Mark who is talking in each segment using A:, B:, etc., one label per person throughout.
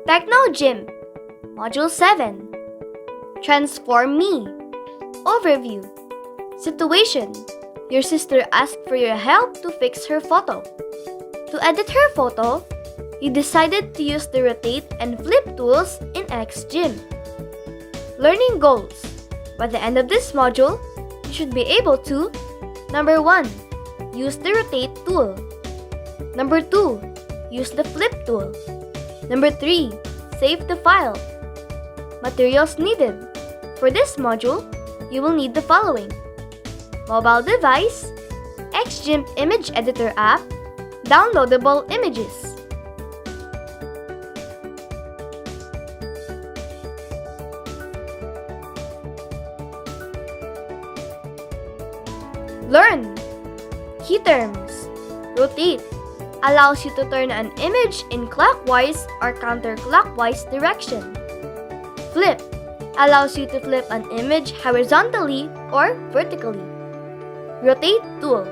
A: TechnoGIMP Module 7 Transform Me. Overview. Situation. Your sister asked for your help to fix her photo. To edit her photo, you decided to use the rotate and flip tools in XGimp. Learning goals. By the end of this module, you should be able to: Number 1. Use the rotate tool. Number 2. Use the flip tool. Number 3. Save the file. Materials needed. For this module, you will need the following: mobile device, XGimp image editor app, downloadable images. Learn. Key terms. Rotate allows you to turn an image in clockwise or counterclockwise direction. Flip allows you to flip an image horizontally or vertically. Rotate tool.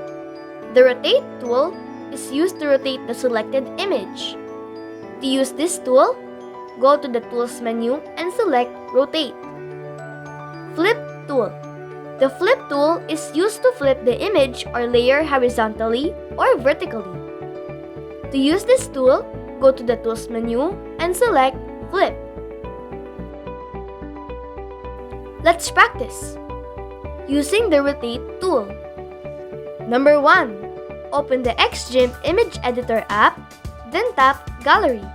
A: The rotate tool is used to rotate the selected image. To use this tool, go to the Tools menu and select Rotate. Flip tool. The flip tool is used to flip the image or layer horizontally or vertically. To use this tool, go to the Tools menu and select Flip. Let's practice. Using the Rotate tool. Number 1. Open the XGimp image editor app, then tap Gallery.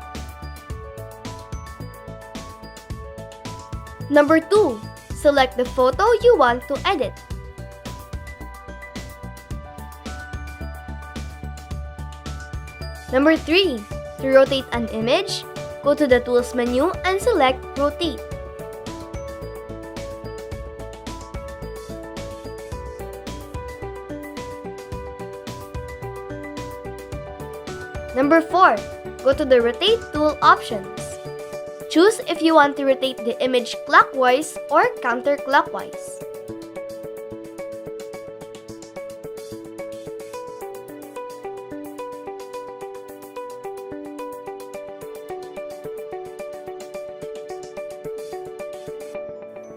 A: Number 2. Select the photo you want to edit. Number 3. To rotate an image, go to the Tools menu and select Rotate. Number 4. Go to the Rotate tool options. Choose if you want to rotate the image clockwise or counterclockwise.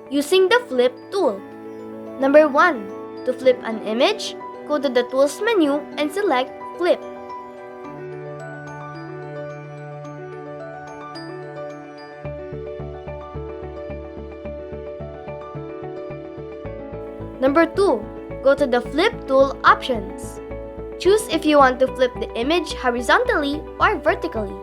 A: Using the Flip tool. Number 1. To flip an image, go to the Tools menu and select Flip. Number 2. Go to the Flip tool options. Choose if you want to flip the image horizontally or vertically.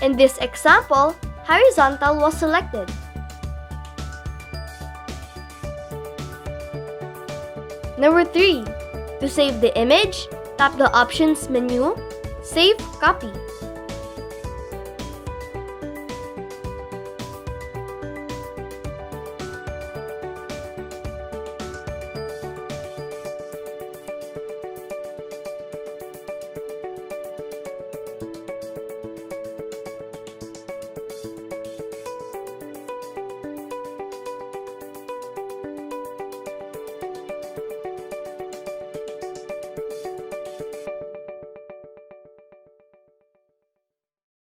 A: In this example, horizontal was selected. Number 3. To save the image, tap the Options menu, Save Copy.